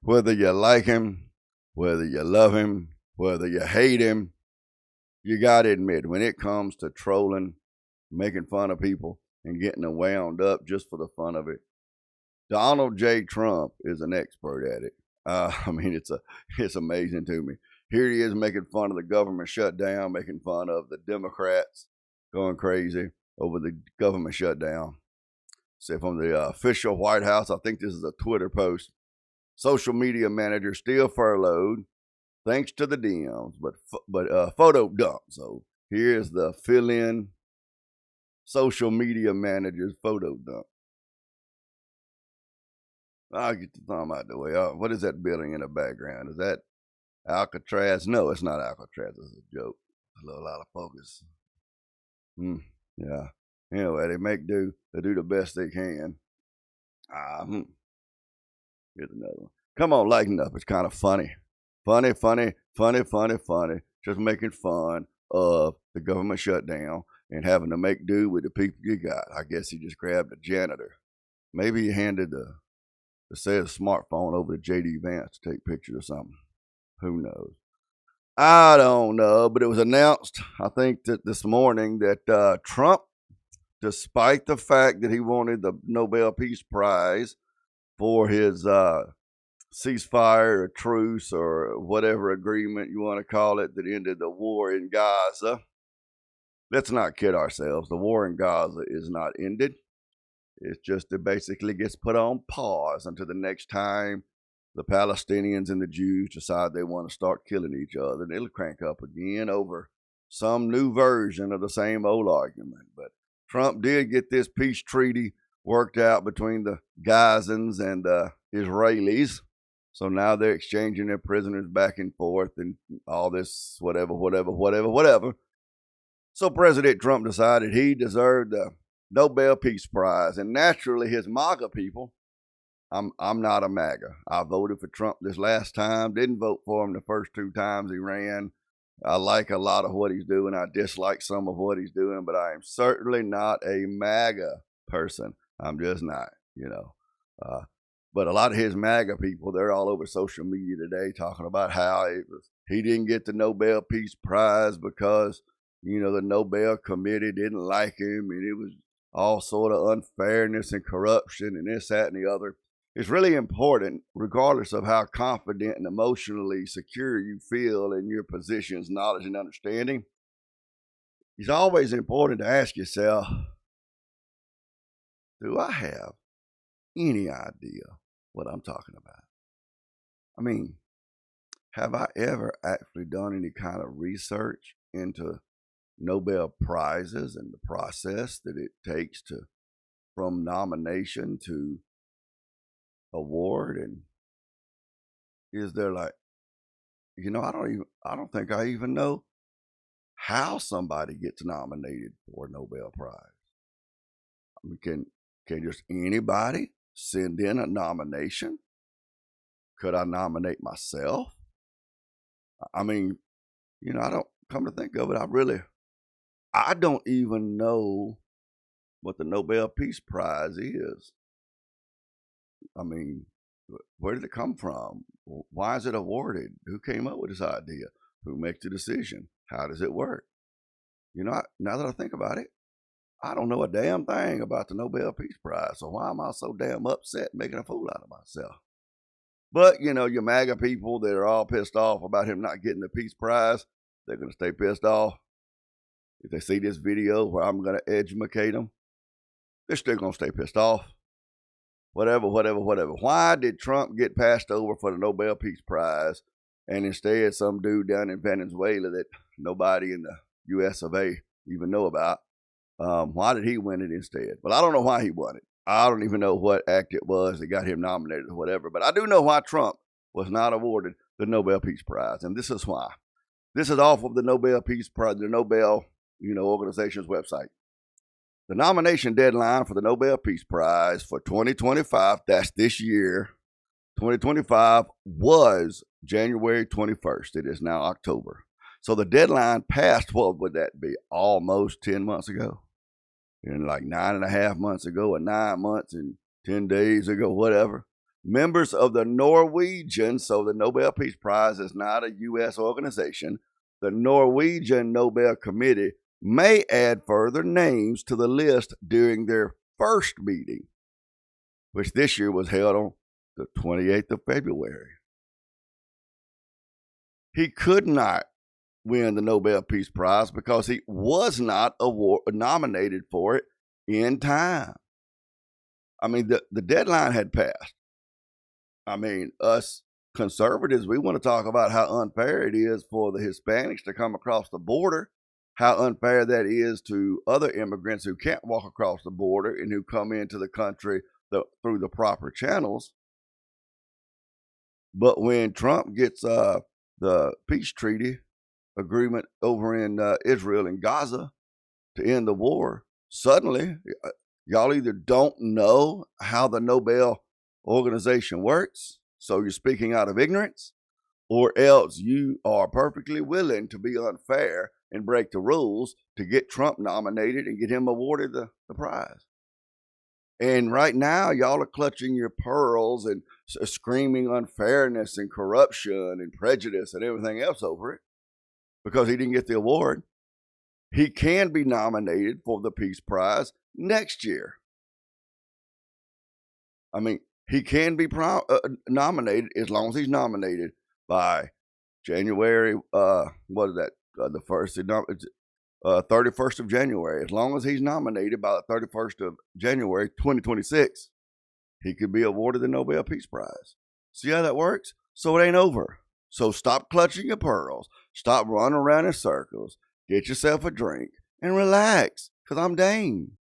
Whether you like him, whether you love him, whether you hate him, you got to admit, when it comes to trolling, making fun of people, and getting them wound up just for the fun of it, Donald J. Trump is an expert at it. I mean, it's amazing to me. Here he is making fun of the government shutdown, making fun of the Democrats going crazy over the government shutdown. Say from the official White House, I think this is a Twitter post. Social media manager still furloughed, thanks to the DMs, but photo dump. So here's the fill-in social media manager's photo dump. I'll get the thumb out the way. What is that building in the background? Is that Alcatraz? No, it's not Alcatraz. It's a joke. A little out of focus. Yeah. Anyway, they make do. They do the best they can. Here's another one. Come on, lighten up. It's kind of funny. Funny. Just making fun of the government shutdown and having to make do with the people you got. I guess he just grabbed a janitor. Maybe he handed the smartphone over to J.D. Vance to take pictures or something. Who knows? I don't know, but it was announced, I think, that this morning that Trump, despite the fact that he wanted the Nobel Peace Prize for his ceasefire or truce or whatever agreement you want to call it that ended the war in Gaza, let's not kid ourselves. The war in Gaza is not ended. It's just it basically gets put on pause until the next time the Palestinians and the Jews decide they want to start killing each other. And it'll crank up again over some new version of the same old argument. But Trump did get this peace treaty worked out between the Gazans and the Israelis. So now they're exchanging their prisoners back and forth and all this whatever. So President Trump decided he deserved the Nobel Peace Prize. And naturally, his MAGA people, I'm not a MAGA. I voted for Trump this last time, didn't vote for him the first two times he ran. I like a lot of what he's doing. I dislike some of what he's doing, but I am certainly not a MAGA person. I'm just not, But a lot of his MAGA people, they're all over social media today talking about how he didn't get the Nobel Peace Prize because, the Nobel Committee didn't like him and it was all sort of unfairness and corruption and this, that, and the other. It's really important, regardless of how confident and emotionally secure you feel in your positions, knowledge, and understanding. It's always important to ask yourself, do I have any idea what I'm talking about? I mean, have I ever actually done any kind of research into Nobel Prizes and the process that it takes from nomination to award? And is there I don't think I even know how somebody gets nominated for a Nobel Prize. I mean, can just anybody send in a nomination? Could I nominate myself? I mean, I don't, come to think of it, I don't even know what the Nobel Peace Prize is. I mean, where did it come from? Why is it awarded? Who came up with this idea? Who makes the decision? How does it work? Now that I think about it, I don't know a damn thing about the Nobel Peace Prize. So why am I so damn upset making a fool out of myself? But, your MAGA people that are all pissed off about him not getting the Peace Prize, they're going to stay pissed off. If they see this video where I'm going to educate them, they're still going to stay pissed off. Whatever. Why did Trump get passed over for the Nobel Peace Prize and instead some dude down in Venezuela that nobody in the U.S. of A. even know about, why did he win it instead? Well, I don't know why he won it. I don't even know what act it was that got him nominated or whatever, but I do know why Trump was not awarded the Nobel Peace Prize, and this is why. This is off of the Nobel Peace Prize, the Nobel, organization's website. The nomination deadline for the Nobel Peace Prize for 2025, that's this year, 2025, was January 21st. It is now October. So the deadline passed, what would that be? Almost 10 months ago. And like 9.5 months ago, or 9 months and 10 days ago, whatever. members of the Norwegian, so the Nobel Peace Prize is not a U.S. organization, the Norwegian Nobel Committee may add further names to the list during their first meeting, which this year was held on the 28th of February. He could not win the Nobel Peace Prize because he was not nominated for it in time. I mean, the deadline had passed. I mean, us conservatives, we want to talk about how unfair it is for the Hispanics to come across the border, how unfair that is to other immigrants who can't walk across the border and who come into the country through the proper channels. But when Trump gets the peace treaty agreement over in Israel and Gaza to end the war, suddenly y'all either don't know how the Nobel organization works, so you're speaking out of ignorance, or else you are perfectly willing to be unfair and break the rules to get Trump nominated and get him awarded the prize. And right now, y'all are clutching your pearls and screaming unfairness and corruption and prejudice and everything else over it because he didn't get the award. He can be nominated for the Peace Prize next year. I mean, he can be nominated as long as he's nominated by January, what is that, the 31st of January. As long as he's nominated by the 31st of January, 2026, he could be awarded the Nobel Peace Prize. See how that works? So it ain't over. So stop clutching your pearls. Stop running around in circles. Get yourself a drink and relax, because I'm Dane.